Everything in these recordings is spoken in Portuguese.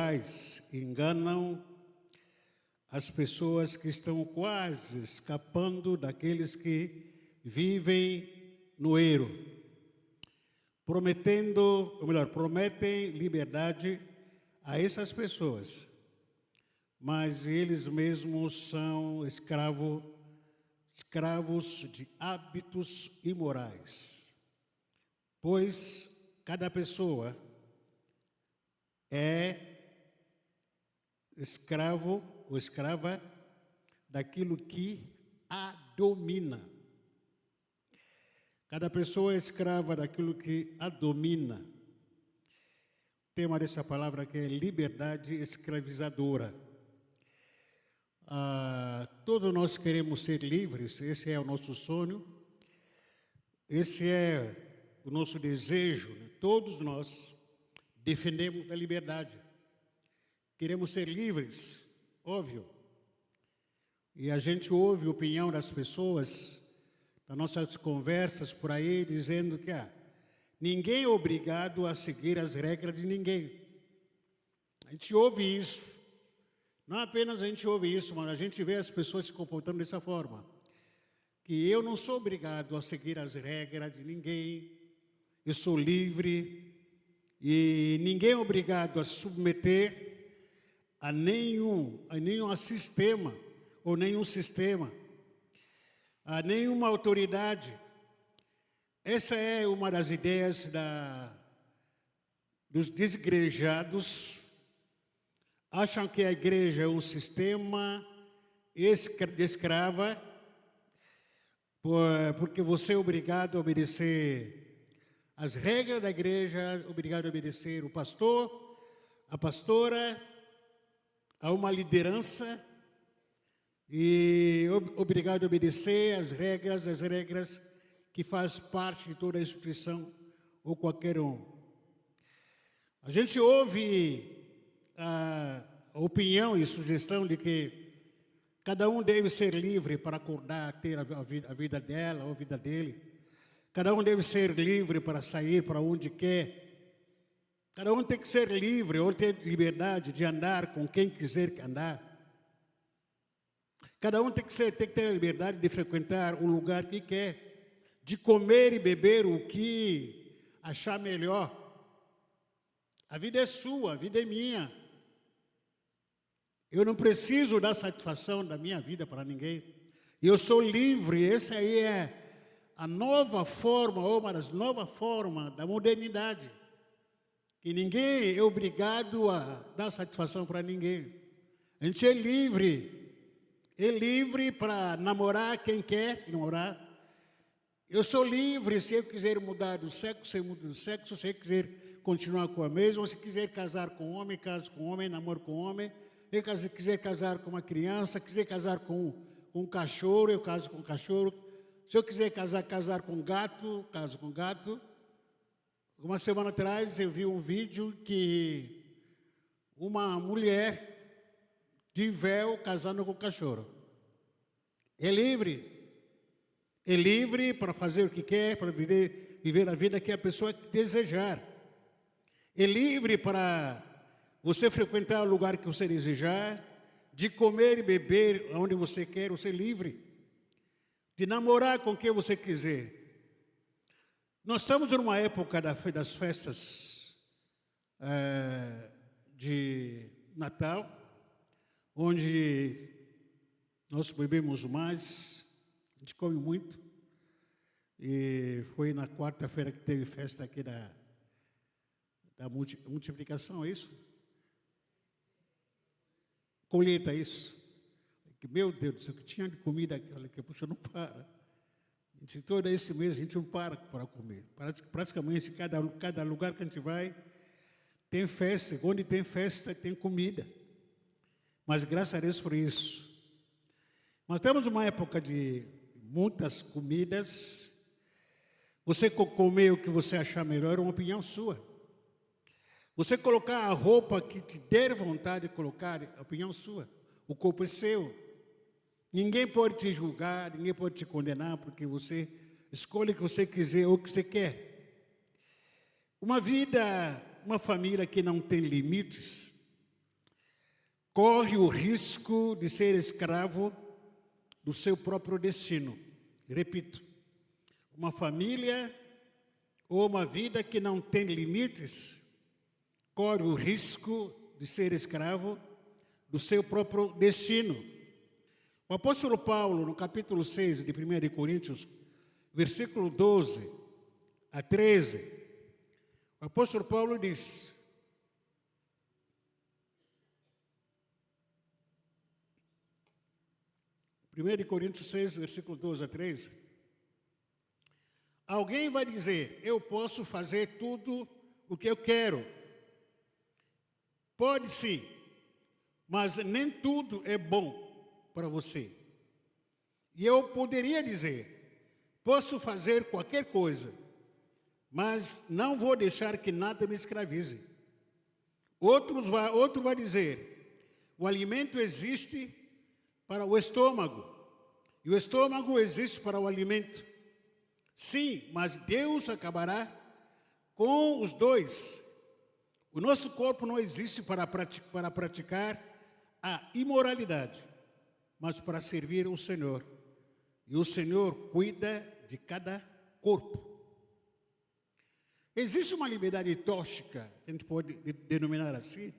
imorais enganam as pessoas que estão quase escapando daqueles que vivem no erro, prometem liberdade a essas pessoas, mas eles mesmos são escravos de hábitos imorais, pois cada pessoa é escravo ou escrava daquilo que a domina. Cada pessoa é escrava daquilo que a domina. O tema dessa palavra aqui é liberdade escravizadora. Todos nós queremos ser livres, esse é o nosso sonho, esse é o nosso desejo, né? Todos nós defendemos a liberdade. Queremos ser livres, óbvio. E a gente ouve a opinião das pessoas, nas nossas conversas por aí, dizendo que ninguém é obrigado a seguir as regras de ninguém. A gente ouve isso. Não apenas a gente ouve isso, mas a gente vê as pessoas se comportando dessa forma. Que eu não sou obrigado a seguir as regras de ninguém. Eu sou livre. E ninguém é obrigado a submeter a nenhum sistema, ou nenhum sistema, a nenhuma autoridade. Essa é uma das ideias dos desigrejados. Acham que a igreja é um sistema de escrava, porque você é obrigado a obedecer as regras da igreja, obrigado a obedecer o pastor, a pastora, a uma liderança, e obrigado a obedecer as regras que faz parte de toda a instituição ou qualquer um. A gente ouve a opinião e sugestão de que cada um deve ser livre para acordar, ter a vida dela ou a vida dele. Cada um deve ser livre para sair para onde quer. Cada um tem que ser livre ou ter liberdade de andar com quem quiser andar. Cada um tem que ter a liberdade de frequentar o lugar que quer, de comer e beber o que achar melhor. A vida é sua, a vida é minha. Eu não preciso dar satisfação da minha vida para ninguém. Eu sou livre. Essa aí é a nova forma, ou uma das novas formas da modernidade. Que ninguém é obrigado a dar satisfação para ninguém. A gente é livre. É livre para namorar quem quer namorar. Eu sou livre, se eu quiser mudar do sexo, eu mudo do sexo. Se eu quiser continuar com a mesma, se quiser casar com homem, caso com homem, namoro com homem. Se quiser casar com uma criança, quiser casar com um cachorro, eu caso com um cachorro. Se eu quiser casar com um gato, caso com um gato. Uma semana atrás eu vi um vídeo que uma mulher de véu casando com um cachorro. É livre. É livre para fazer o que quer, para viver a vida que a pessoa desejar. É livre para você frequentar o lugar que você desejar, de comer e beber onde você quer, você é livre. De namorar com quem você quiser. Nós estamos numa época das festas de Natal, onde nós bebemos mais, a gente come muito. E foi na quarta-feira que teve festa aqui da multiplicação, é isso? Colheita, isso. Meu Deus do céu, que tinha de comida aquela que puxa, não para. Se todo esse mês a gente não para comer. Praticamente cada lugar que a gente vai tem festa. Onde tem festa tem comida. Mas graças a Deus por isso. Nós temos uma época de muitas comidas. Você comer o que você achar melhor é uma opinião sua. Você colocar a roupa que te der vontade de colocar é opinião sua. O corpo é seu. Ninguém pode te julgar, ninguém pode te condenar, porque você escolhe o que você quiser ou o que você quer. Uma família que não tem limites, corre o risco de ser escravo do seu próprio destino. E repito, uma família ou uma vida que não tem limites corre o risco de ser escravo do seu próprio destino. O apóstolo Paulo, no capítulo 6 de 1 Coríntios, versículo 12 a 13, o apóstolo Paulo diz: Primeiro Coríntios 6, versículo 12 a 13. Alguém vai dizer: eu posso fazer tudo o que eu quero. Pode sim, mas nem tudo é bom para você. E eu poderia dizer: posso fazer qualquer coisa, mas não vou deixar que nada me escravize. Outro vai dizer: o alimento existe para o estômago, e o estômago existe para o alimento. Sim, mas Deus acabará com os dois. O nosso corpo não existe para praticar a imoralidade, mas para servir o Senhor. E o Senhor cuida de cada corpo. Existe uma liberdade tóxica, que a gente pode denominar assim,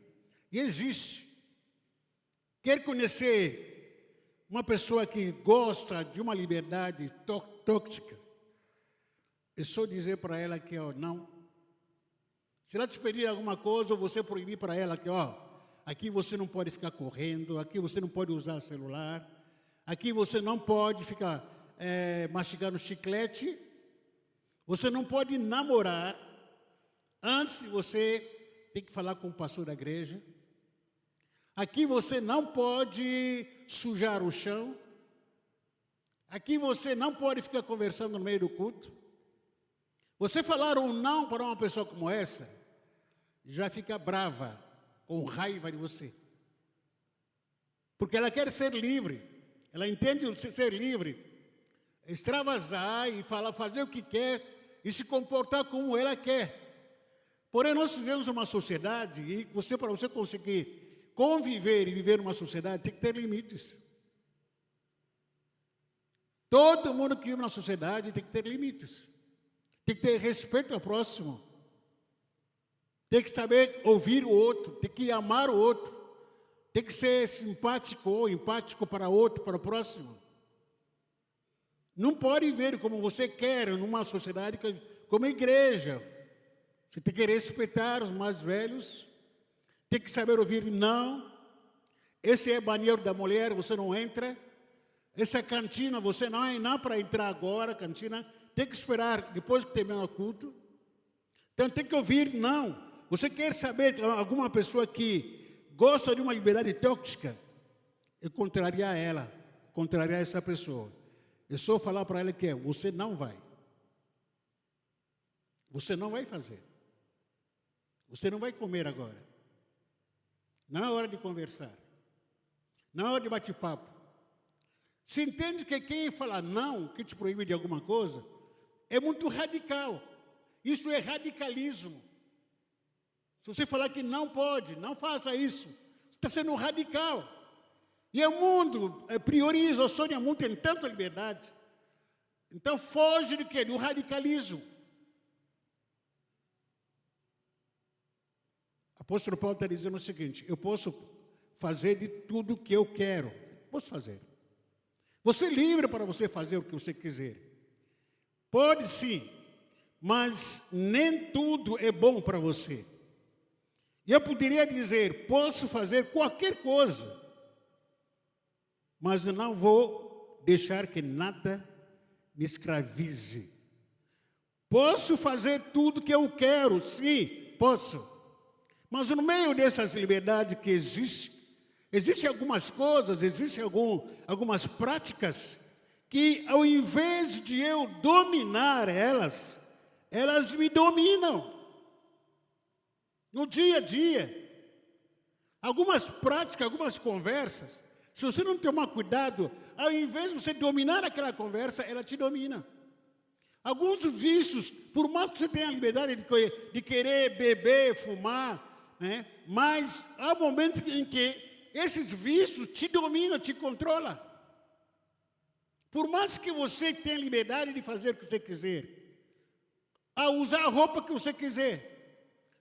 e existe. Quer conhecer uma pessoa que gosta de uma liberdade tóxica? É só dizer para ela que, não. Se ela te pedir alguma coisa, ou você proibir para ela que, aqui você não pode ficar correndo, aqui você não pode usar celular, aqui você não pode ficar mastigando chiclete, você não pode namorar, antes você tem que falar com o pastor da igreja, aqui você não pode sujar o chão, aqui você não pode ficar conversando no meio do culto. Você falar um não para uma pessoa como essa, já fica brava, com raiva de você. Porque ela quer ser livre, ela entende ser livre, extravasar e fazer o que quer e se comportar como ela quer. Porém, nós vivemos uma sociedade e para você conseguir conviver e viver numa sociedade, tem que ter limites. Todo mundo que vive na sociedade tem que ter limites. Tem que ter respeito ao próximo. Tem que saber ouvir o outro. Tem que amar o outro. Tem que ser simpático ou empático para o outro, para o próximo. Não pode viver como você quer numa sociedade como a igreja. Você tem que respeitar os mais velhos. Tem que saber ouvir não. Esse é banheiro da mulher, você não entra. Essa cantina, você não para entrar agora, cantina. Tem que esperar depois que terminar o culto. Então tem que ouvir não. Você quer saber alguma pessoa que gosta de uma liberdade tóxica? Eu contrariar ela, contrariar essa pessoa. É só falar para ela que você não vai. Você não vai fazer. Você não vai comer agora. Não é hora de conversar. Não é hora de bate-papo. Se entende que quem fala não, que te proíbe de alguma coisa, é muito radical. Isso é radicalismo. Se você falar que não pode, não faça isso, você está sendo radical. E o mundo prioriza, o sonho muito tem tanta liberdade. Então foge de quê? Do radicalismo. O apóstolo Paulo está dizendo o seguinte: eu posso fazer de tudo o que eu quero. Posso fazer. Você é livre para você fazer o que você quiser. Pode sim, mas nem tudo é bom para você. E eu poderia dizer: posso fazer qualquer coisa, mas não vou deixar que nada me escravize. Posso fazer tudo que eu quero, sim, posso. Mas no meio dessas liberdades que existem algumas coisas, existem algumas práticas que, ao invés de eu dominar elas me dominam. No dia a dia, algumas práticas, algumas conversas, se você não tomar cuidado, ao invés de você dominar aquela conversa, ela te domina. Alguns vícios, por mais que você tenha a liberdade de querer beber, fumar, né? Mas há momentos em que esses vícios te dominam, te controlam. Por mais que você tenha liberdade de fazer o que você quiser, a usar a roupa que você quiser,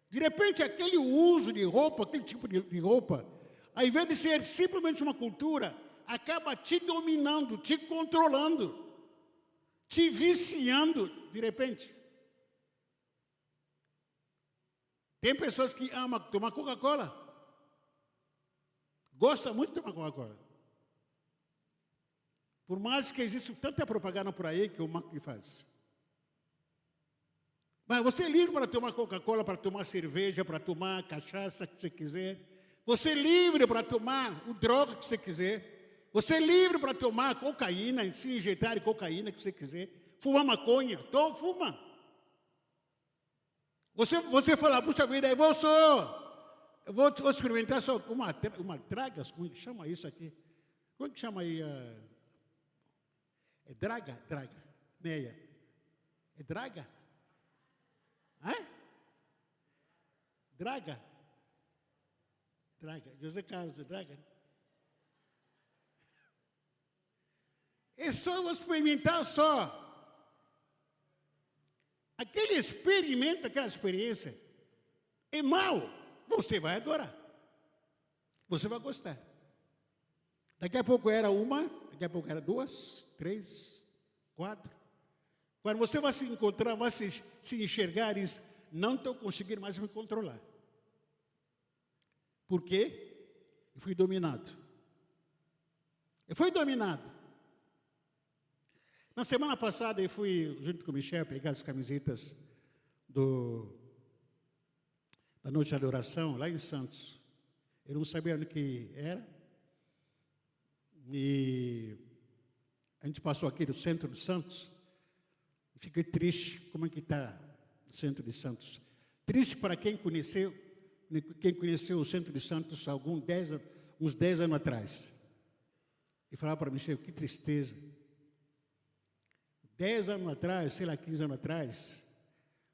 de repente aquele uso de roupa, aquele tipo de roupa, ao invés de ser simplesmente uma cultura, acaba te dominando, te controlando, te viciando, de repente. Tem pessoas que amam tomar Coca-Cola. Gosta muito de tomar Coca-Cola. Por mais que exista tanta propaganda por aí que o marketing faz. Mas você é livre para tomar Coca-Cola, para tomar cerveja, para tomar cachaça que você quiser. Você é livre para tomar o droga que você quiser. Você é livre para tomar cocaína, se injetar de cocaína que você quiser. Fumar maconha, então fuma. Você fala, puxa vida, eu vou experimentar só uma draga, como é que chama isso aqui? Como é que chama aí? É draga? Neia. É draga? Hã? Draga? José Carlos, draga? É só vou experimentar só. Aquele experimento, aquela experiência, é mau. Você vai adorar. Você vai gostar. Daqui a pouco era uma, daqui a pouco era 2, 3, 4. Quando você vai se encontrar, vai se enxergar e diz, não estou conseguindo mais me controlar. Por quê? Eu fui dominado. Na semana passada, eu fui, junto com o Michel, pegar as camisetas da Noite de Adoração, lá em Santos. Eu não sabia onde que era. E a gente passou aqui no centro de Santos. E fiquei triste, como é que está o centro de Santos. Triste para quem conheceu o centro de Santos uns 10 anos atrás. E falava para Michel, que tristeza. 10 anos atrás, sei lá, 15 anos atrás,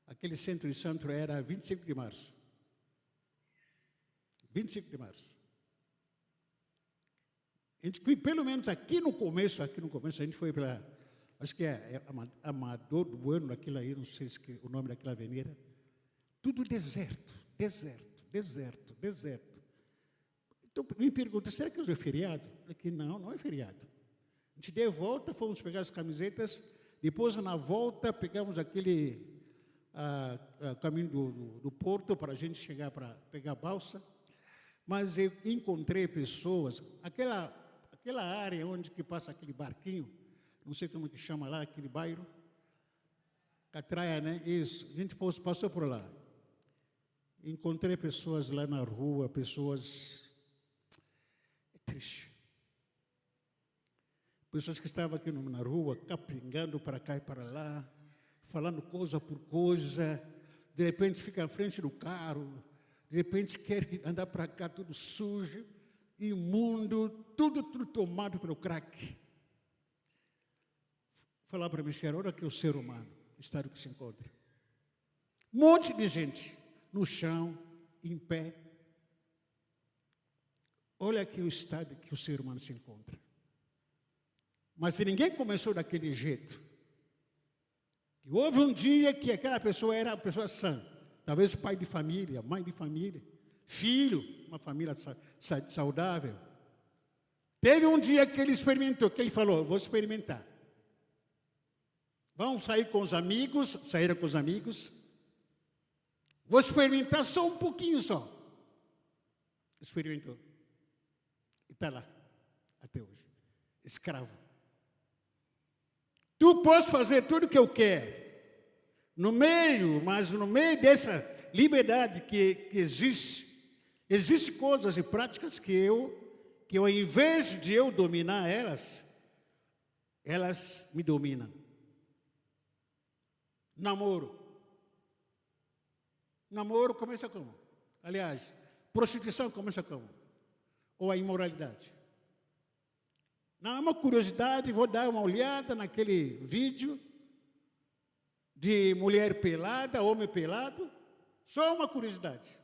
aquele centro de Santos era 25 de março. 25 de março. A gente, pelo menos aqui no começo, a gente foi para, acho que é Amador do Bueno, aquilo aí, não sei se o nome daquela avenida. Tudo deserto. Então, me pergunta, será que hoje é feriado? Aqui não é feriado. A gente deu a volta, fomos pegar as camisetas, depois, na volta, pegamos aquele caminho do porto para a gente chegar para pegar a balsa. Mas eu encontrei pessoas, aquela área onde que passa aquele barquinho, não sei como que chama lá, aquele bairro, Catraia, né? Isso, a gente passou por lá. Encontrei pessoas lá na rua, pessoas... É triste. Pessoas que estavam aqui na rua, capingando para cá e para lá, falando coisa por coisa, de repente fica à frente do carro, de repente quer andar para cá tudo sujo, imundo, tudo tomado pelo crack. Falar para Michel, olha aqui o ser humano, o estado que se encontra. Um monte de gente no chão, em pé. Olha aqui o estado que o ser humano se encontra. Mas se ninguém começou daquele jeito, e houve um dia que aquela pessoa era uma pessoa sã, talvez pai de família, mãe de família, filho, uma família saudável. Teve um dia que ele experimentou, que ele falou, vou experimentar. Vamos sair com os amigos, saíram com os amigos. Vou experimentar só um pouquinho só. Experimentou. E está lá, até hoje. Escravo. Tu podes fazer tudo o que eu quero. Mas no meio dessa liberdade que existe, existem coisas e práticas que eu, ao invés de eu dominar elas me dominam. Namoro começa como? Aliás, prostituição começa como? Ou a imoralidade? Não é uma curiosidade, vou dar uma olhada naquele vídeo de mulher pelada, homem pelado, só uma curiosidade.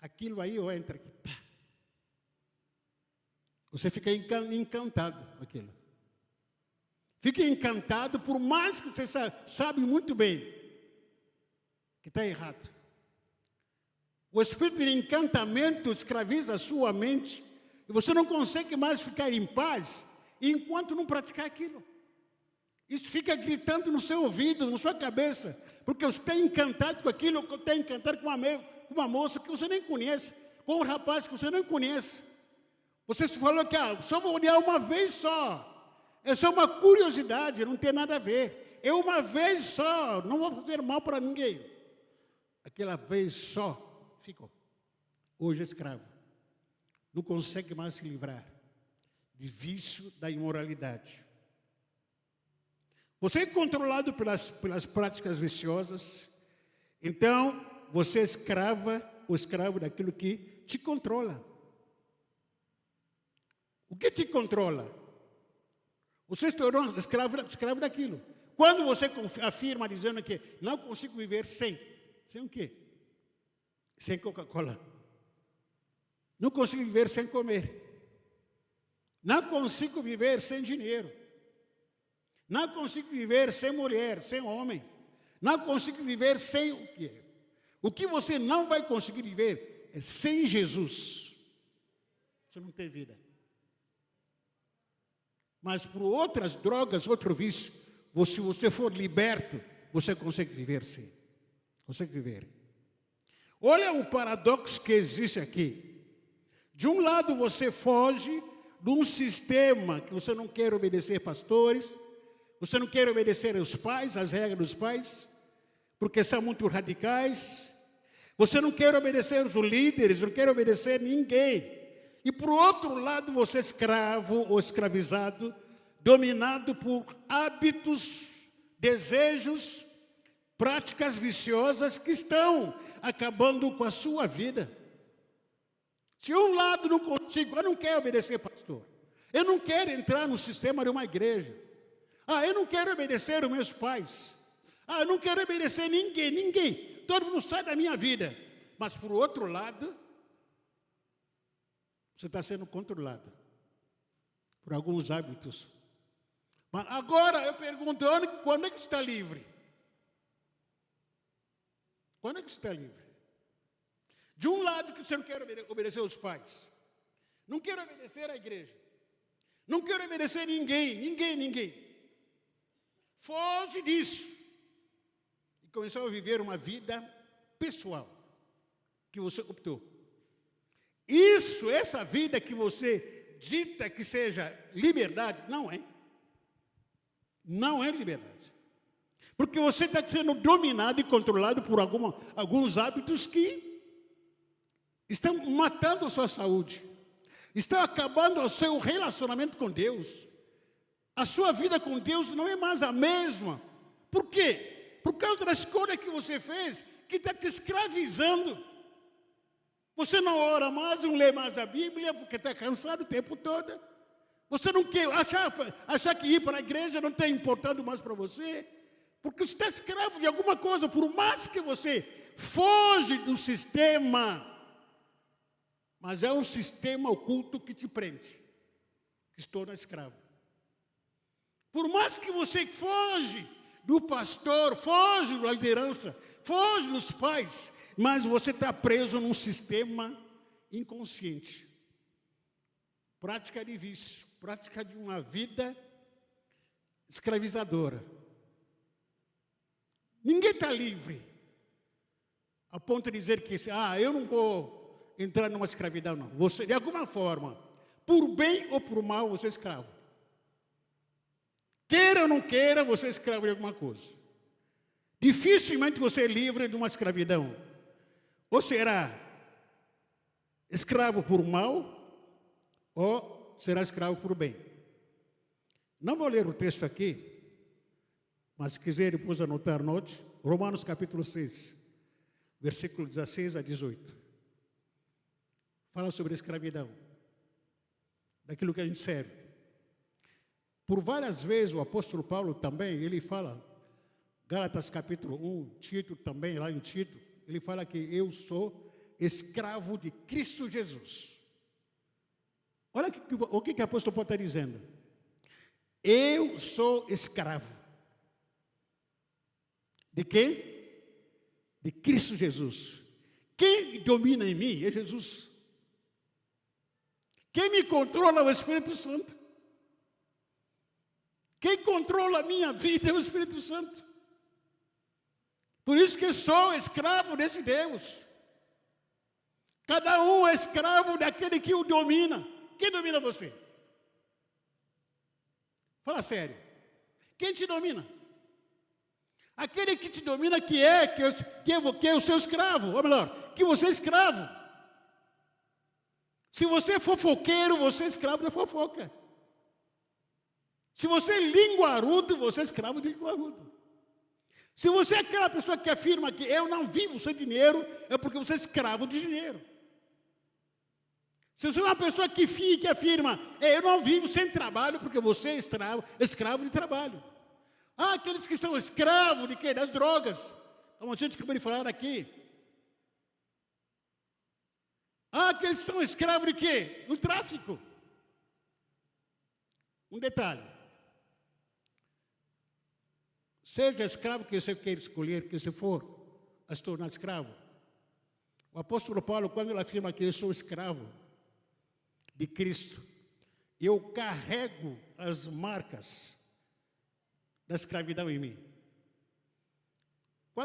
Aquilo aí eu entro aqui, pá. Você fica encantado com aquilo. Fica encantado, por mais que você sabe muito bem que está errado. O espírito de encantamento escraviza a sua mente e você não consegue mais ficar em paz enquanto não praticar aquilo. Isso fica gritando no seu ouvido, na sua cabeça, porque você está encantado com aquilo, está encantado com uma moça que você nem conhece, com um rapaz que você nem conhece. Você falou que só vou olhar uma vez só. É só uma curiosidade, não tem nada a ver. É uma vez só, não vou fazer mal para ninguém. Aquela vez só ficou. Hoje é escravo. Não consegue mais se livrar de vício da imoralidade. Você é controlado pelas práticas viciosas, então você é escrava ou escravo daquilo que te controla. O que te controla? Você se tornou escravo daquilo. Quando você afirma dizendo que não consigo viver sem o quê? Sem Coca-Cola. Não consigo viver sem comer. Não consigo viver sem dinheiro. Não consigo viver sem mulher, sem homem. Não consigo viver sem o quê? O que você não vai conseguir viver é sem Jesus. Você não tem vida. Mas por outras drogas, outro vício, se você for liberto, você consegue viver sim. Consegue viver. Olha o paradoxo que existe aqui. De um lado você foge de um sistema que você não quer obedecer pastores, você não quer obedecer aos pais, às regras dos pais, porque são muito radicais. Você não quer obedecer aos líderes, não quer obedecer ninguém. E por outro lado você é escravo ou escravizado, dominado por hábitos, desejos, práticas viciosas que estão acabando com a sua vida. Se um lado não consigo, eu não quero obedecer pastor. Eu não quero entrar no sistema de uma igreja. Eu não quero obedecer aos meus pais. Eu não quero obedecer ninguém. Todo mundo sai da minha vida. Mas por outro lado, você está sendo controlado por alguns hábitos. Mas agora eu pergunto, quando é que você está livre? Quando é que você está livre? De um lado que você não quer obedecer aos pais. Não quer obedecer à igreja. Não quer obedecer ninguém. Foge disso. E começou a viver uma vida pessoal que você optou. Essa vida que você dita que seja liberdade, não é. Não é liberdade. Porque você está sendo dominado e controlado por alguns hábitos que estão matando a sua saúde. Estão acabando o seu relacionamento com Deus. A sua vida com Deus não é mais a mesma. Por quê? Por causa da escolha que você fez, que está te escravizando. Você não ora mais, não lê mais a Bíblia, porque está cansado o tempo todo. Você não quer achar que ir para a igreja não tem importado mais para você, porque você está escravo de alguma coisa, por mais que você foge do sistema, mas é um sistema oculto que te prende, que se torna escravo. Por mais que você foge do pastor, foge da liderança, foge dos pais, mas você está preso num sistema inconsciente. Prática de vício, prática de uma vida escravizadora. Ninguém está livre, a ponto de dizer que, eu não vou entrar numa escravidão, não. Você, de alguma forma, por bem ou por mal, você é escravo. Queira ou não queira, você é escravo de alguma coisa. Dificilmente você é livre de uma escravidão. Ou será escravo por mal, ou será escravo por bem. Não vou ler o texto aqui, mas se quiser depois anotar note, Romanos capítulo 6, versículo 16 a 18. Fala sobre a escravidão, daquilo que a gente serve. Por várias vezes o apóstolo Paulo também, ele fala, Gálatas capítulo 1, Tito também, lá em Tito, ele fala que eu sou escravo de Cristo Jesus. Olha o que o apóstolo Paulo está dizendo. Eu sou escravo. De quem? De Cristo Jesus. Quem domina em mim é Jesus. Quem me controla é o Espírito Santo. Quem controla a minha vida é o Espírito Santo. Por isso que sou escravo desse Deus. Cada um é escravo daquele que o domina. Quem domina você? Fala sério. Quem te domina? Aquele que te domina que é o seu escravo. Ou melhor, que você é escravo. Se você é fofoqueiro, você é escravo da fofoca. Se você é linguarudo, você é escravo de linguarudo. Se você é aquela pessoa que afirma que eu não vivo sem dinheiro, é porque você é escravo de dinheiro. Se você é uma pessoa que afirma, eu não vivo sem trabalho, porque você é escravo de trabalho. Ah, aqueles que são escravos de quê? Das drogas. Como a gente acabou de falar aqui. Ah, aqueles que são escravos de quê? Do tráfico. Um detalhe. Seja escravo que você queira escolher, que você for a se tornar escravo. O apóstolo Paulo, quando ele afirma que eu sou escravo de Cristo, eu carrego as marcas da escravidão em mim.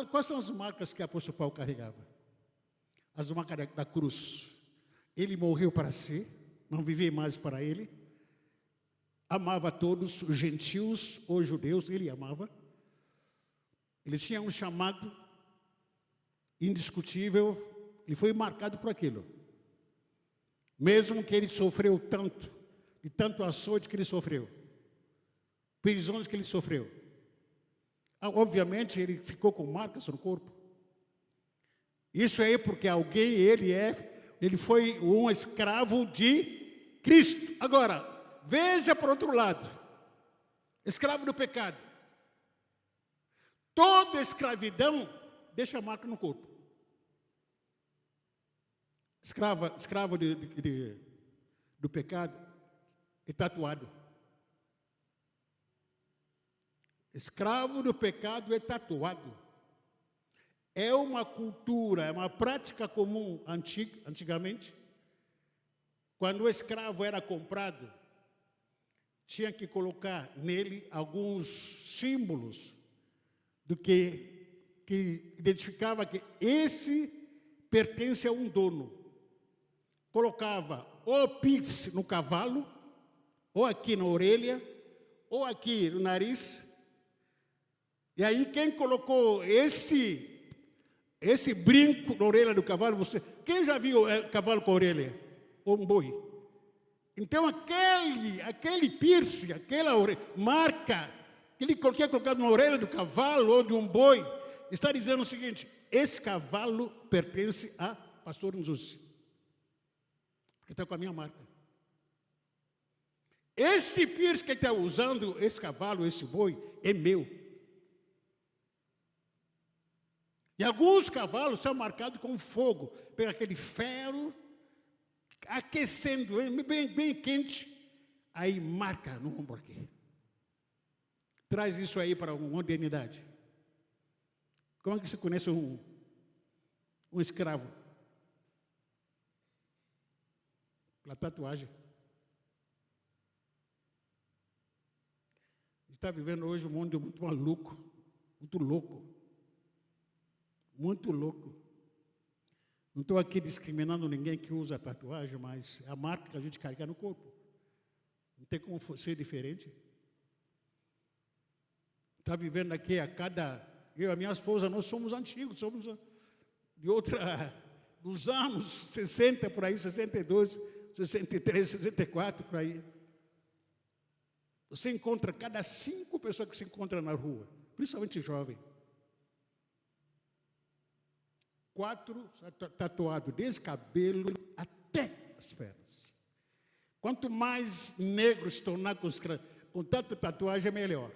Quais são as marcas que o apóstolo Paulo carregava? As marcas da cruz. Ele morreu para si, não vivia mais para ele. Amava todos, os gentios ou judeus, ele amava. Ele tinha um chamado indiscutível, ele foi marcado por aquilo. Mesmo que ele sofreu tanto, de tanto açoite que ele sofreu, prisões que ele sofreu. Obviamente, ele ficou com marcas no corpo. Isso aí porque ele foi um escravo de Cristo. Agora, veja por outro lado, escravo do pecado. Toda escravidão deixa marca no corpo. Escravo do pecado é tatuado. Escravo do pecado é tatuado. É uma cultura, é uma prática comum antigamente. Quando o escravo era comprado, tinha que colocar nele alguns símbolos do que identificava que esse pertence a um dono. Colocava ou pix no cavalo, ou aqui na orelha, ou aqui no nariz. E aí quem colocou esse brinco na orelha do cavalo, quem já viu cavalo com orelha? Ou um boi? Então aquele piercing, aquela marca que ele quer colocar na orelha do cavalo ou de um boi, está dizendo o seguinte: esse cavalo pertence a pastor Jesus, porque está com a minha marca. Esse piercing que ele está usando, esse cavalo, esse boi, é meu. E alguns cavalos são marcados com fogo, pelo aquele ferro, aquecendo, bem quente, aí marca no ombro aqui. Traz isso aí para uma modernidade. Como é que você conhece um escravo? Pela tatuagem. A gente está vivendo hoje um mundo muito maluco, muito louco. Muito louco. Não estou aqui discriminando ninguém que usa tatuagem, mas é a marca que a gente carrega no corpo. Não tem como ser diferente. Está vivendo aqui eu e a minha esposa, nós somos antigos, somos dos anos 60, por aí, 62, 63, 64, por aí. Você encontra cada 5 pessoas que se encontram na rua, principalmente jovem. 4 tatuados, desde cabelo até as pernas. Quanto mais negro se tornar com tanta tatuagem, é melhor.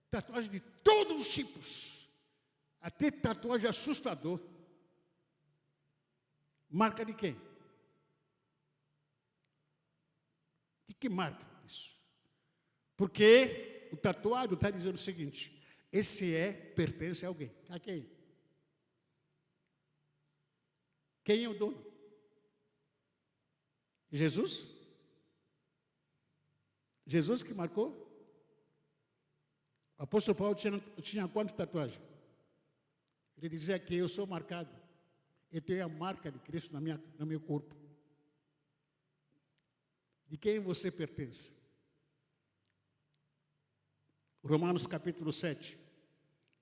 Tatuagem de todos os tipos, até tatuagem assustador. Marca de quem? que marca isso? Porque o tatuado está dizendo o seguinte: esse pertence a alguém. A quem? Quem é o dono? Jesus? Jesus que marcou? O apóstolo Paulo tinha quantas tatuagens? Ele dizia que eu sou marcado. Eu tenho a marca de Cristo no meu corpo. De quem você pertence? Romanos capítulo 7.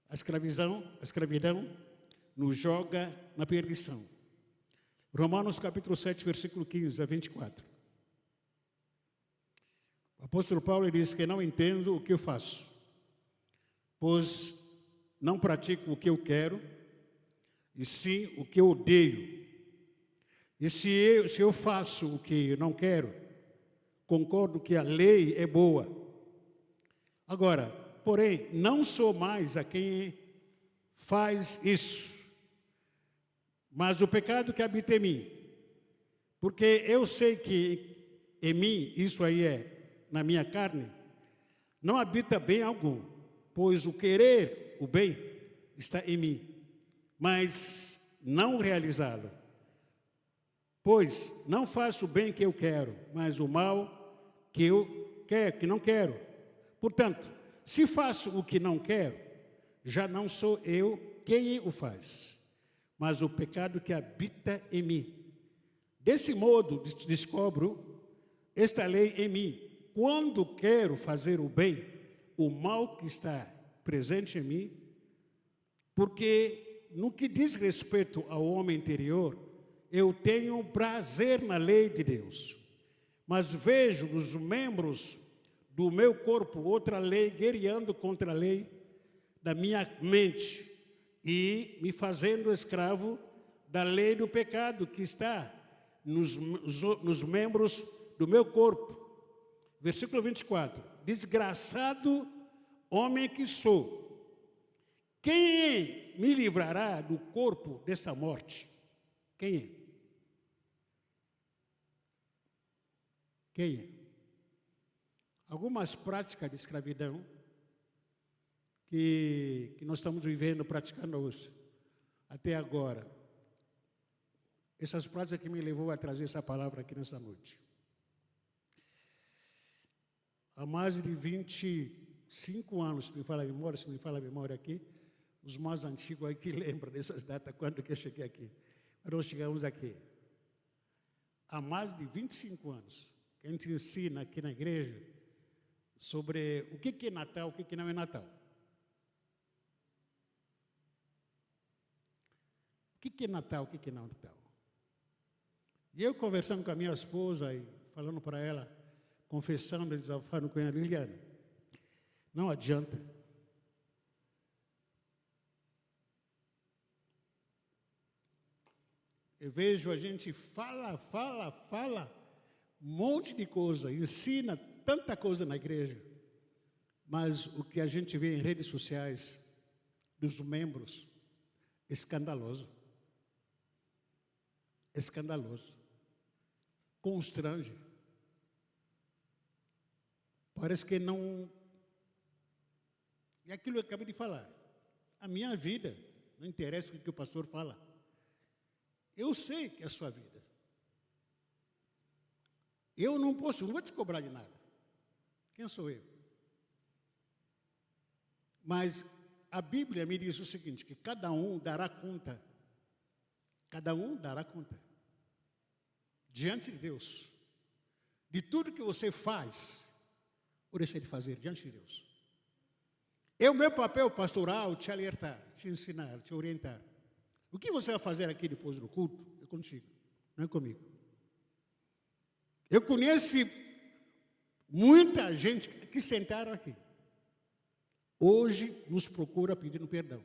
A escravidão nos joga na perdição. Romanos capítulo 7, versículo 15 a 24. O apóstolo Paulo diz que não entendo o que eu faço, pois não pratico o que eu quero, e sim o que eu odeio. E se eu faço o que eu não quero, concordo que a lei é boa. Agora, porém, não sou mais a quem faz isso, mas o pecado que habita em mim. Porque eu sei que em mim, isso aí na minha carne, não habita bem algum, pois o querer o bem está em mim, mas não realizá-lo. Pois não faço o bem que eu quero, mas o mal que não quero. Portanto, se faço o que não quero, já não sou eu quem o faz, mas o pecado que habita em mim. Desse modo, descubro esta lei em mim. Quando quero fazer o bem, o mal que está presente em mim, porque no que diz respeito ao homem interior, eu tenho prazer na lei de Deus, mas vejo os membros do meu corpo outra lei guerreando contra a lei da minha mente e me fazendo escravo da lei do pecado que está nos membros do meu corpo. Versículo 24. Desgraçado homem que sou, quem me livrará do corpo dessa morte? Quem é? Quem é? Algumas práticas de escravidão que nós estamos vivendo, praticando hoje, até agora. Essas práticas que me levou a trazer essa palavra aqui nessa noite. Há mais de 25 anos, se me fala a memória aqui, os mais antigos aqui lembram dessas datas, quando que eu cheguei aqui. Quando nós chegamos aqui. Há mais de 25 anos, que a gente ensina aqui na igreja sobre o que é Natal, o que não é Natal. O que é Natal, o que não é Natal. E eu conversando com a minha esposa e falando para ela, confessando e desabafando com ela, Liliana, não adianta. Eu vejo a gente fala, um monte de coisa, ensina tanta coisa na igreja, mas o que a gente vê em redes sociais dos membros, escandaloso. Escandaloso. Constrange. Parece que não... E aquilo que eu acabei de falar. A minha vida, não interessa o que o pastor fala. Eu sei que é a sua vida. Eu não vou te cobrar de nada. Quem sou eu? Mas a Bíblia me diz o seguinte, que cada um dará conta. Cada um dará conta. Diante de Deus. De tudo que você faz, ou deixa de fazer diante de Deus. É o meu papel pastoral te alertar, te ensinar, te orientar. O que você vai fazer aqui depois do culto é contigo, não é comigo. Eu conheço muita gente que sentaram aqui. Hoje nos procura pedindo perdão.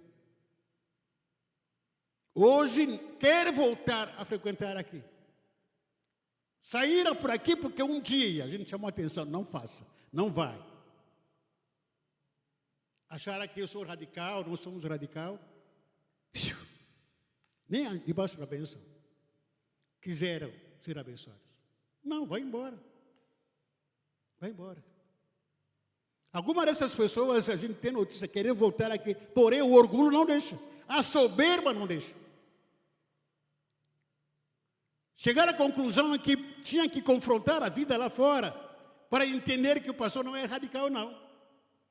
Hoje quer voltar a frequentar aqui. Saíram por aqui porque um dia a gente chamou a atenção, não faça, não vai. Acharam que eu sou radical, nós somos radical. Nem debaixo da bênção. Quiseram ser abençoados. Não, vai embora. Vai embora. Algumas dessas pessoas, a gente tem notícia, querem voltar aqui, porém o orgulho não deixa. A soberba não deixa. Chegaram à conclusão que tinha que confrontar a vida lá fora, para entender que o pastor não é radical, não.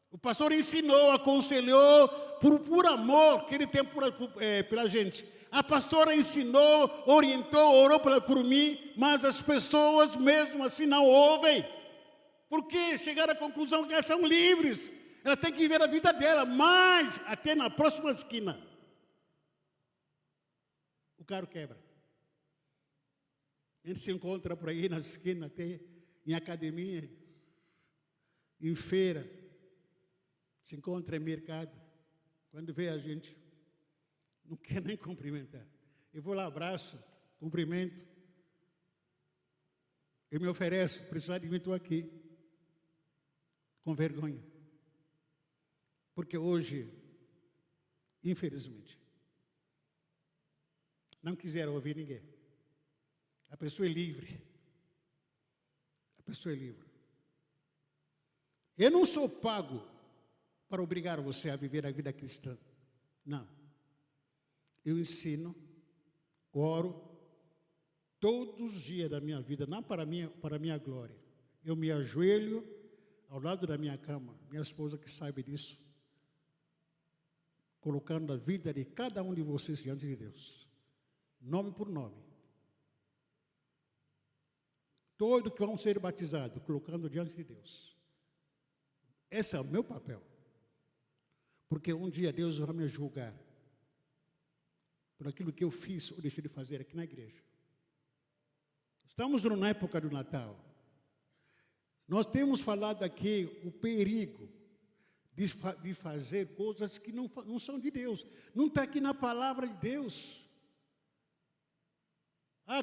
O pastor ensinou, aconselhou, por amor que ele tem pela gente. A pastora ensinou, orientou, orou por mim, mas as pessoas mesmo assim não ouvem. Porque chegaram à conclusão que elas são livres. Ela tem que viver a vida dela, mas até na próxima esquina, o carro quebra. A gente se encontra por aí na esquina, até em academia, em feira, se encontra em mercado. Quando vê a gente, não quer nem cumprimentar. Eu vou lá, abraço, cumprimento. Ele me oferece, precisar de mim, estou aqui. Com vergonha. Porque hoje, infelizmente, não quiseram ouvir ninguém. A pessoa é livre. A pessoa é livre. Eu não sou pago para obrigar você a viver a vida cristã. Não. Eu ensino, oro, todos os dias da minha vida, não para a minha glória. Eu me ajoelho ao lado da minha cama, minha esposa que sabe disso, colocando a vida de cada um de vocês diante de Deus, nome por nome. Todos que vão ser batizados, colocando diante de Deus. Esse é o meu papel. Porque um dia Deus vai me julgar por aquilo que eu fiz ou deixei de fazer aqui na igreja. Estamos na época do Natal. Nós temos falado aqui o perigo de fazer coisas que não são de Deus. Não está aqui na palavra de Deus.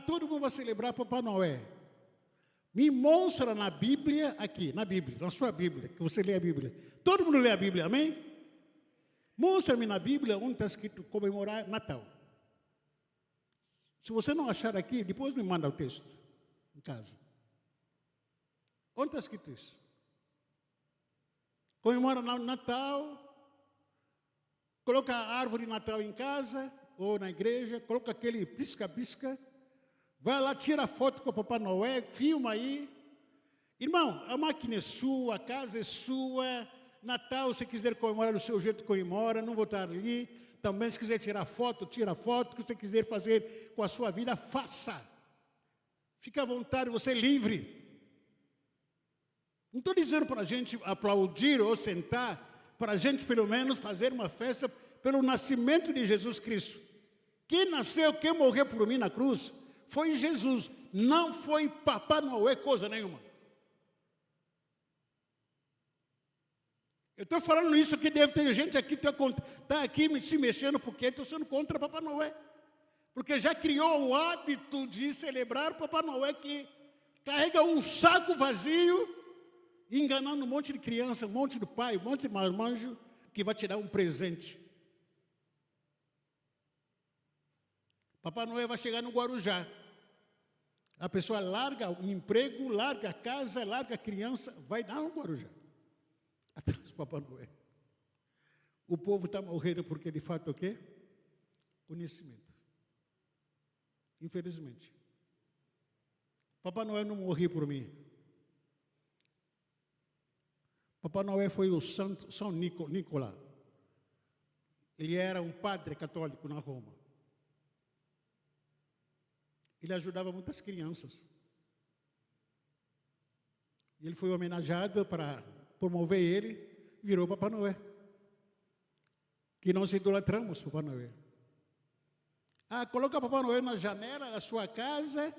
Todo mundo vai celebrar Papai Noel. Me mostra na Bíblia, aqui, na sua Bíblia, que você lê a Bíblia. Todo mundo lê a Bíblia, amém? Mostra-me na Bíblia onde está escrito comemorar Natal. Se você não achar aqui, depois me manda o texto em casa. Onde está escrito isso? Comemora Natal, coloca a árvore de Natal em casa ou na igreja, coloca aquele pisca-pisca, vai lá, tira foto com o Papai Noel, filma aí. Irmão, a máquina é sua, a casa é sua, Natal, se quiser comemorar do seu jeito, comemora, não vou estar ali. Também, se quiser tirar foto, tira foto, o que você quiser fazer com a sua vida, faça. Fique à vontade, você é livre. Não estou dizendo para a gente aplaudir ou sentar, para a gente pelo menos fazer uma festa pelo nascimento de Jesus Cristo. Quem nasceu, quem morreu por mim na cruz, foi Jesus, não foi Papai Noel, coisa nenhuma. Eu estou falando isso que deve ter gente aqui que está aqui se mexendo porque estou sendo contra Papai Noel. Porque já criou o hábito de celebrar Papai Noel que carrega um saco vazio, enganando um monte de criança, um monte de pai, um monte de marmanjo que vai tirar um presente. Papai Noel vai chegar no Guarujá. A pessoa larga o emprego, larga a casa, larga a criança, vai dar no Guarujá. Atrás do Papai Noel. O povo está morrendo porque, de fato, o quê? Conhecimento. Infelizmente. Papai Noel não morreu por mim. Papai Noel foi o São Nicolau. Ele era um padre católico na Roma. Ele ajudava muitas crianças. E ele foi homenageado para promover ele, virou Papai Noel. Que nós idolatramos Papai Noel. Coloca Papai Noel na janela da sua casa,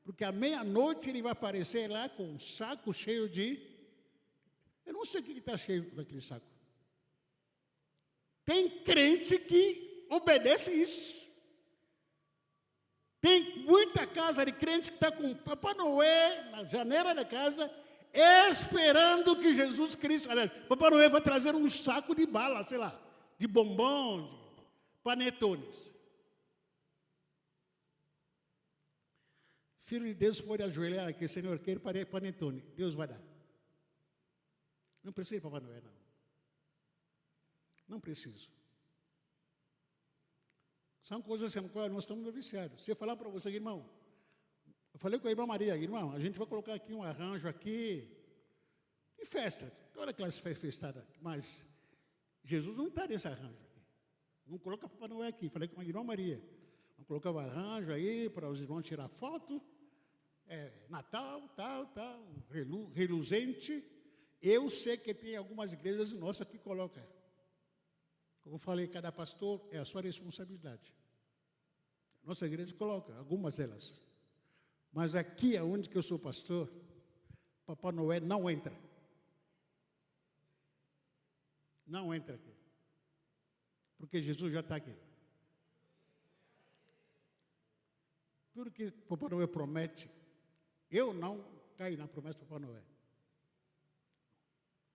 porque à meia-noite ele vai aparecer lá com um saco cheio de... Eu não sei o que está cheio daquele saco. Tem crente que obedece isso. Tem muita casa de crentes que está com Papai Noel na janela da casa, esperando que Jesus Cristo... Aliás, Papai Noel vai trazer um saco de bala, sei lá, de bombom, de panetones. Filho de Deus pode ajoelhar aqui, Senhor, quero panetone. Deus vai dar. Não preciso de Papai Noel, não. Não preciso. São coisas em quais nós estamos viciados. Se eu falar para você, irmão, eu falei com a irmã Maria, irmão, a gente vai colocar aqui um arranjo aqui, de festa, olha aquelas festadas, mas Jesus não está nesse arranjo aqui. Não coloca Papai Noel aqui. Falei com a irmã Maria, vamos colocar o arranjo aí para os irmãos tirar foto, Natal, tal, reluzente. Eu sei que tem algumas igrejas nossas que colocam. Como eu falei, cada pastor é a sua responsabilidade. Nossa igreja coloca, algumas delas. Mas aqui, onde que eu sou pastor, Papai Noel não entra. Não entra aqui. Porque Jesus já está aqui. Tudo que Papai Noel promete, eu não caio na promessa do Papai Noel.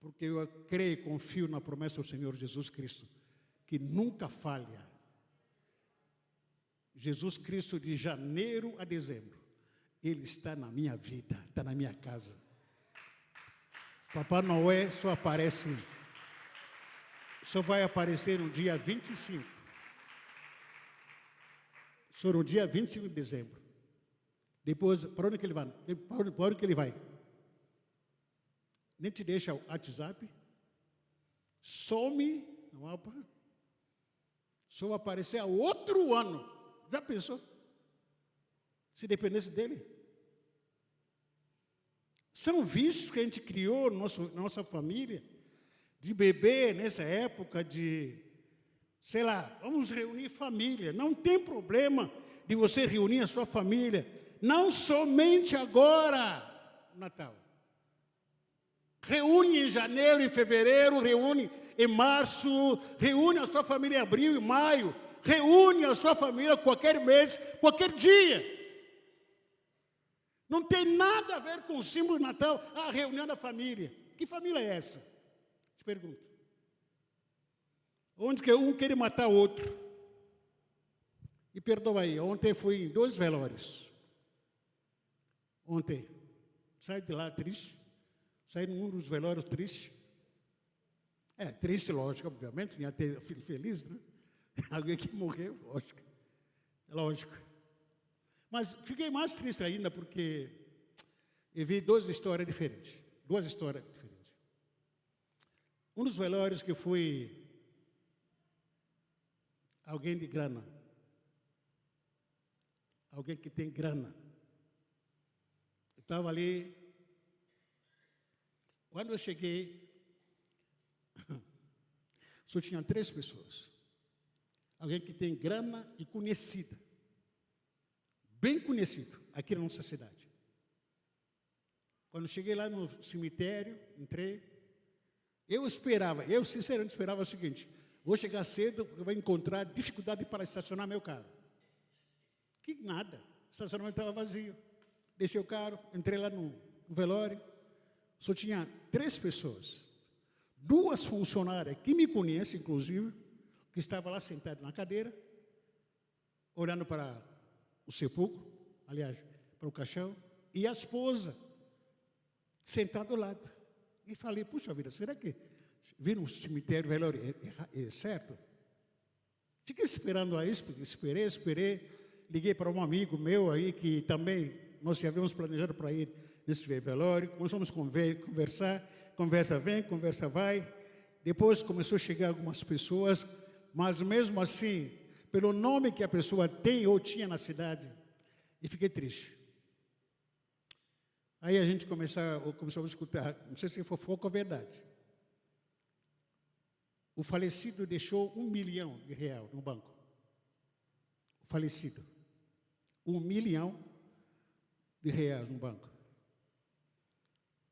Porque eu creio e confio na promessa do Senhor Jesus Cristo, que nunca falha. Jesus Cristo, de janeiro a dezembro, Ele está na minha vida, está na minha casa. Papai Noel só vai aparecer no dia 25. Só no dia 25 de dezembro. Depois, para onde que ele vai? Para onde que ele vai? Nem te deixa o WhatsApp. Some no mapa. Só vai aparecer a outro ano. Já pensou? Se dependesse dele? São vícios que a gente criou na nossa família, de bebê nessa época, sei lá, vamos reunir família. Não tem problema de você reunir a sua família, não somente agora, Natal. Reúne em janeiro, em fevereiro, reúne em março, reúne a sua família em abril e maio, reúne a sua família qualquer mês, qualquer dia. Não tem nada a ver com o símbolo de Natal, a reunião da família. Que família é essa? Te pergunto. Onde que um quer matar o outro? E perdoa aí, ontem fui em 2 velórios. Ontem. Saí de lá triste. Saí num dos velórios triste. Triste, lógico, obviamente. Ia ter filho feliz, né? Alguém que morreu, lógico. Lógico. Mas fiquei mais triste ainda porque eu vi 2 histórias diferentes. 2 histórias diferentes. Um dos velórios que fui alguém de grana. Alguém que tem grana. Eu estava ali. Quando eu cheguei, só tinha 3 pessoas. Alguém que tem grana e conhecida. Bem conhecido aqui na nossa cidade. Quando cheguei lá no cemitério, entrei, eu sinceramente esperava o seguinte: vou chegar cedo, porque vou encontrar dificuldade para estacionar meu carro. Que nada, o estacionamento estava vazio. Deixei o carro, entrei lá no velório, só tinha 3 pessoas. 2 funcionárias que me conhecem, inclusive, que estavam lá sentadas na cadeira, olhando para o sepulcro, aliás, para o caixão, e a esposa, sentada ao lado. E falei, puxa vida, será que vir no cemitério velório é certo? Fiquei esperando a isso, esperei. Liguei para um amigo meu aí, que também nós já havíamos planejado para ir nesse velório. Começamos a conversar, conversa vem, conversa vai. Depois começou a chegar algumas pessoas, mas mesmo assim, pelo nome que a pessoa tem ou tinha na cidade, e fiquei triste. Aí a gente começou a escutar, não sei se é fofoca ou verdade. O falecido deixou R$1 milhão no banco. O falecido. R$1 milhão no banco.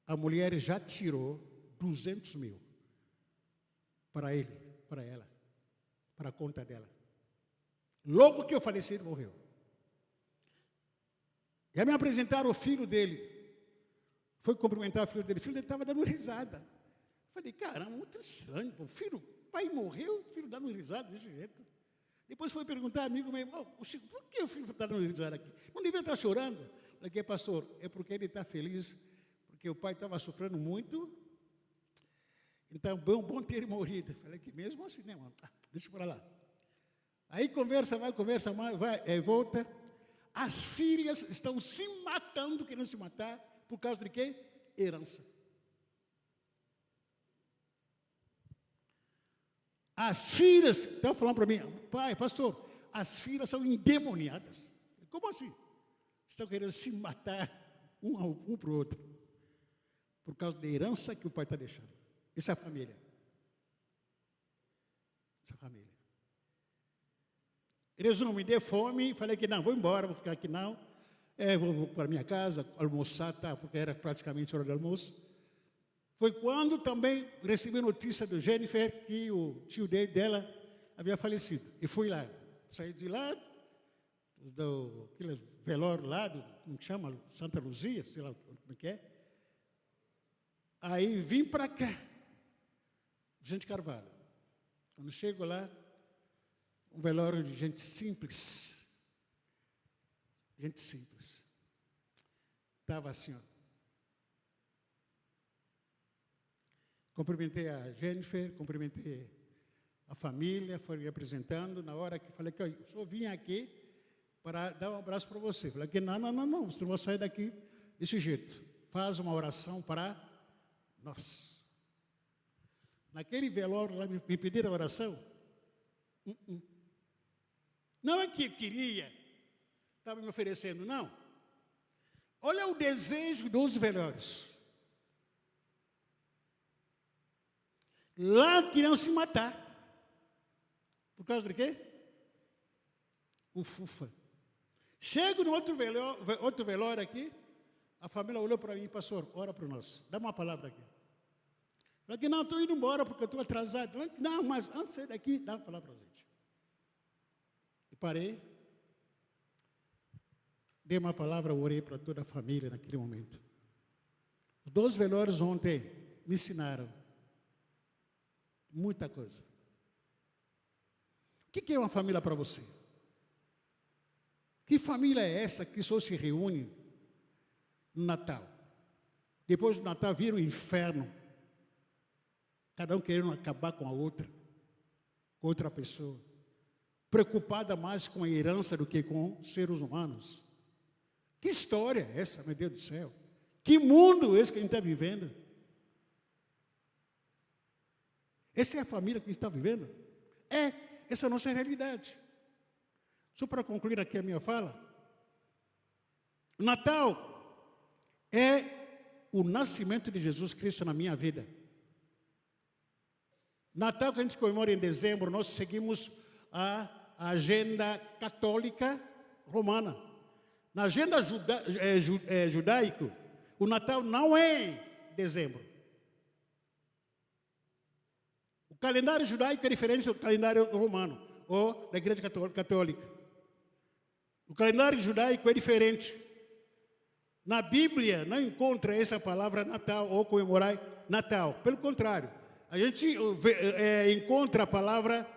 A mulher já tirou 200 mil para ele, para ela, para a conta dela. Logo que o falecido morreu. Já me apresentaram o filho dele. Foi cumprimentar o filho dele estava dando risada. Falei, caramba, muito estranho. O pai morreu, o filho dando risada desse jeito. Depois foi perguntar, amigo meu, por que o filho está dando risada aqui? Não devia estar chorando. Falei, pastor, é porque ele está feliz, porque o pai estava sofrendo muito, Então, bom ter morrido. Falei que mesmo assim, né, mano? Deixa para lá. Aí conversa, vai, volta. As filhas estão se matando, querendo se matar, por causa de quê? Herança. As filhas estão falando para mim, pai, pastor, as filhas são endemoniadas. Como assim? Estão querendo se matar um para o outro, por causa da herança que o pai está deixando. Essa é a família. Essa família. Eles não me deu fome, falei que não, vou embora, vou ficar aqui não. Vou para minha casa, almoçar, tá, porque era praticamente hora de almoço. Foi quando também recebi notícia do Jennifer que o tio dela havia falecido. E fui lá. Saí de lá, aquele velório lá, como que chama? Santa Luzia, sei lá como que é. Aí vim para cá, Vicente Carvalho. Quando chego lá, um velório de gente simples. Gente simples. Estava assim, ó. Cumprimentei a Jennifer, cumprimentei a família, foi me apresentando. Na hora que falei que eu só vim aqui para dar um abraço para você. Falei que não, você não vai sair daqui desse jeito. Faz uma oração para nós. Naquele velório lá me pediram oração. Não é que eu queria, estava me oferecendo, não. Olha o desejo dos velórios. Lá queriam se matar. Por causa de quê? O fufa. Chego no outro velório aqui, a família olhou para mim, pastor, ora para nós, dá uma palavra aqui. Falei que não, estou indo embora porque estou atrasado. Não, mas antes de sair daqui, dá uma palavra para a gente. E parei, dei uma palavra, orei para toda a família naquele momento. Os 2 velórios ontem me ensinaram muita coisa. O que é uma família para você? Que família é essa que só se reúne no Natal? Depois do Natal vira o inferno. Cada um querendo acabar com a outra, com outra pessoa. Preocupada mais com a herança do que com seres humanos. Que história é essa, meu Deus do céu? Que mundo é esse que a gente está vivendo? Essa é a família que a gente está vivendo? Essa é a nossa realidade. Só para concluir aqui a minha fala. O Natal é o nascimento de Jesus Cristo na minha vida. Natal que a gente comemora em dezembro, nós seguimos a agenda católica romana. Na agenda judaica, o Natal não é em dezembro. O calendário judaico é diferente do calendário romano, ou da Igreja Católica. O calendário judaico é diferente. Na Bíblia não encontra essa palavra Natal ou comemorar Natal. Pelo contrário, a gente encontra a palavra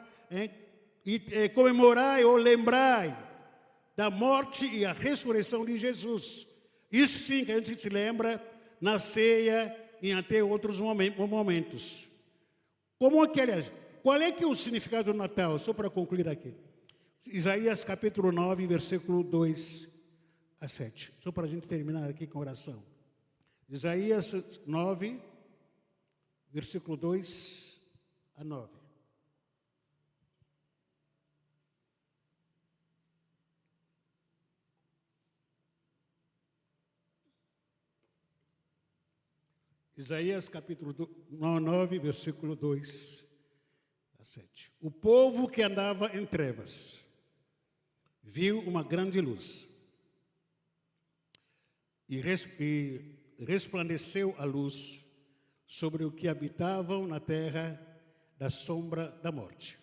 comemorar ou lembrar da morte e a ressurreição de Jesus. Isso sim que a gente se lembra na ceia e até outros momentos. Qual é que é o significado do Natal? Só para concluir aqui. Isaías capítulo 9, versículo 2 a 7. Só para a gente terminar aqui com oração. Isaías 9, versículo 2 a 9. Isaías capítulo 9, versículo 2 a 7. O povo que andava em trevas viu uma grande luz e resplandeceu a luz sobre o que habitavam na terra da sombra da morte.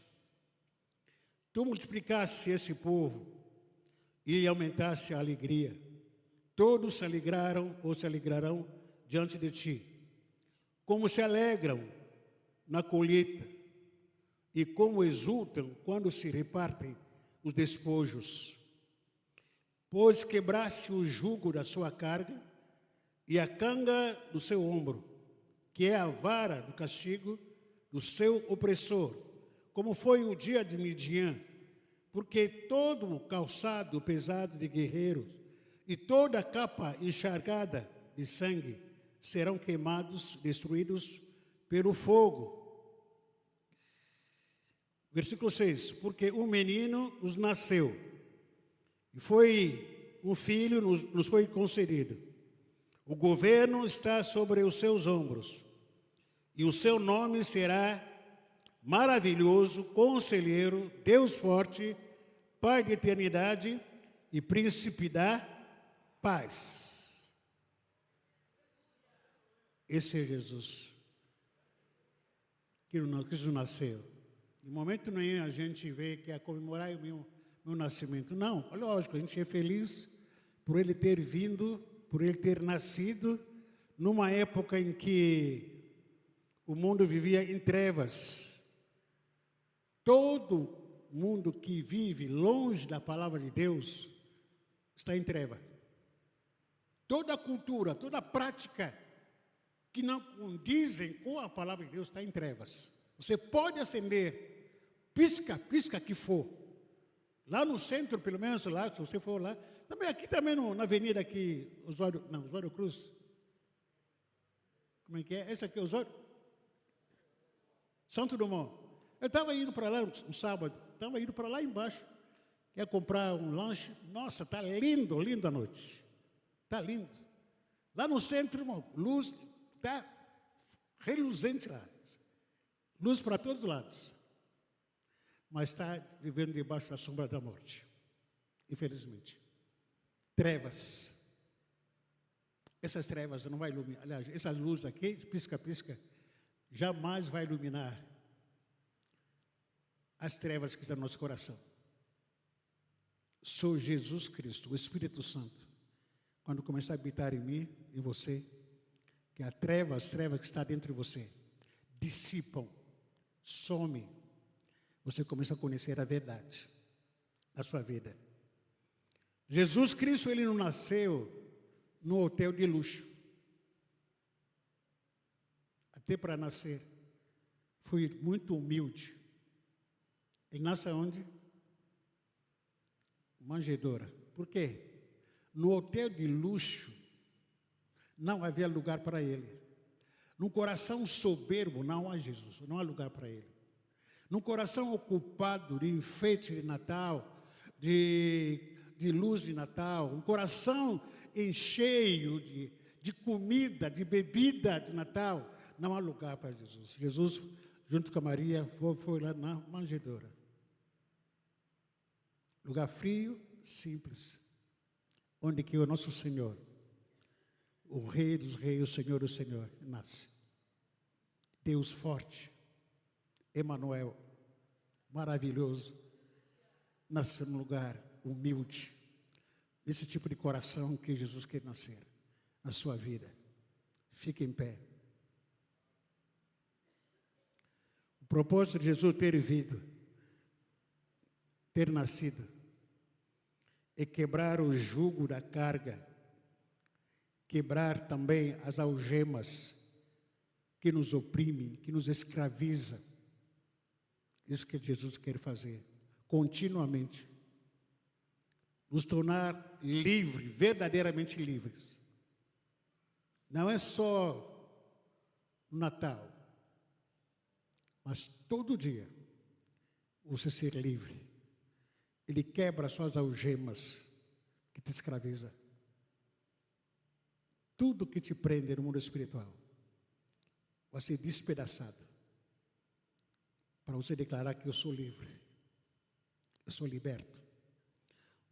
Tu multiplicasse esse povo e aumentasse a alegria. Todos se alegraram ou se alegrarão diante de ti, como se alegram na colheita e como exultam quando se repartem os despojos. Pois quebraste o jugo da sua carga e a canga do seu ombro, que é a vara do castigo do seu opressor, como foi o dia de Midian, porque todo o calçado pesado de guerreiros e toda a capa encharcada de sangue serão queimados, destruídos pelo fogo. Versículo 6, porque um menino nos nasceu, e foi um filho nos foi concedido. O governo está sobre os seus ombros, e o seu nome será Maravilhoso, Conselheiro, Deus Forte, Pai de Eternidade e Príncipe da Paz. Esse é Jesus, que nos nasceu. Em momento nenhum a gente vê que é comemorar o meu nascimento. Não, lógico, a gente é feliz por ele ter vindo, por ele ter nascido, numa época em que o mundo vivia em trevas. Todo mundo que vive longe da palavra de Deus está em treva. Toda a cultura, toda a prática que não condizem com a palavra de Deus está em trevas. Você pode acender pisca que for. Lá no centro, pelo menos lá, se você for lá, também aqui também na avenida aqui, Osório Cruz. Como é que é? Essa aqui é Osório? Santo Dumont. Eu estava indo para lá um sábado, estava indo para lá embaixo, ia comprar um lanche. Nossa, está lindo, lindo a noite. Está lindo. Lá no centro, irmão, luz, está reluzente lá. Luz para todos os lados. Mas está vivendo debaixo da sombra da morte. Infelizmente. Trevas. Essas trevas não vai iluminar. Aliás, essa luz aqui, pisca-pisca, jamais vai iluminar as trevas que estão no nosso coração. Sou Jesus Cristo, o Espírito Santo. Quando começar a habitar em mim, em você, que as trevas que está dentro de você, dissipam, some. Você começa a conhecer a verdade na sua vida. Jesus Cristo, ele não nasceu no hotel de luxo. Até para nascer, foi muito humilde. Ele nasce onde? Manjedoura. Por quê? No hotel de luxo, não havia lugar para ele. No coração soberbo, não há Jesus, não há lugar para ele. No coração ocupado de enfeite de Natal, de luz de Natal, um coração cheio de comida, de bebida de Natal, não há lugar para Jesus. Jesus, junto com a Maria, foi lá na manjedoura. Lugar frio, simples, onde que o nosso Senhor, o Rei dos Reis, o Senhor do Senhor, nasce. Deus forte, Emanuel, maravilhoso, nasce num lugar humilde, nesse tipo de coração que Jesus quer nascer na sua vida. Fique em pé. O propósito de Jesus ter vindo, ter nascido, é quebrar o jugo da carga, quebrar também as algemas que nos oprimem, que nos escraviza. Isso que Jesus quer fazer, continuamente. Nos tornar livres, verdadeiramente livres. Não é só no Natal, mas todo dia você ser livre. Ele quebra as suas algemas que te escraviza. Tudo que te prende no mundo espiritual vai ser despedaçado para você declarar que eu sou livre, eu sou liberto.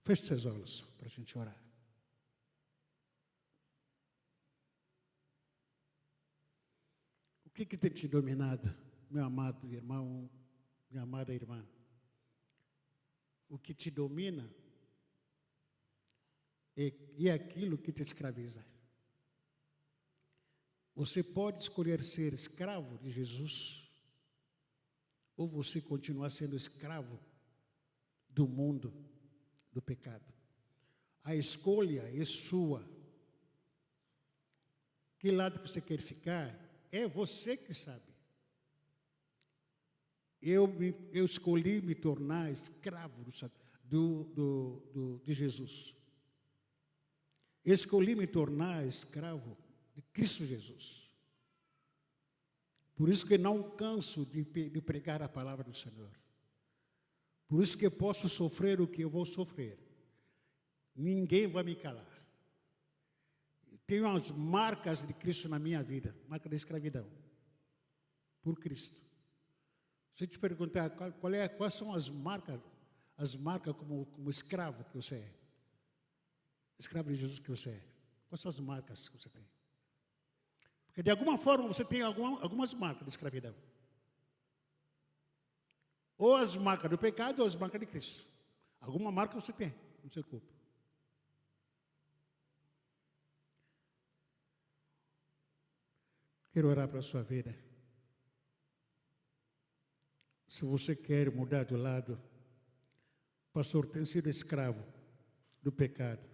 Feche seus olhos para a gente orar. O que tem te dominado, meu amado irmão, minha amada irmã? O que te domina é aquilo que te escraviza. Você pode escolher ser escravo de Jesus, ou você continuar sendo escravo do mundo, do pecado. A escolha é sua. Que lado que você quer ficar É você que sabe. Eu escolhi me tornar escravo de Jesus. Eu escolhi me tornar escravo de Cristo Jesus. Por isso que não canso de pregar a palavra do Senhor. Por isso que eu posso sofrer o que eu vou sofrer. Ninguém vai me calar. Tenho as marcas de Cristo na minha vida, marca da escravidão, por Cristo. Se eu te perguntar quais são as marcas como escravo que você é, escravo de Jesus que você é, quais são as marcas que você tem? Porque de alguma forma você tem algumas marcas de escravidão. Ou as marcas do pecado ou as marcas de Cristo. Alguma marca você tem no seu corpo. Quero orar para a sua vida. Se você quer mudar de lado, o pastor tem sido escravo do pecado.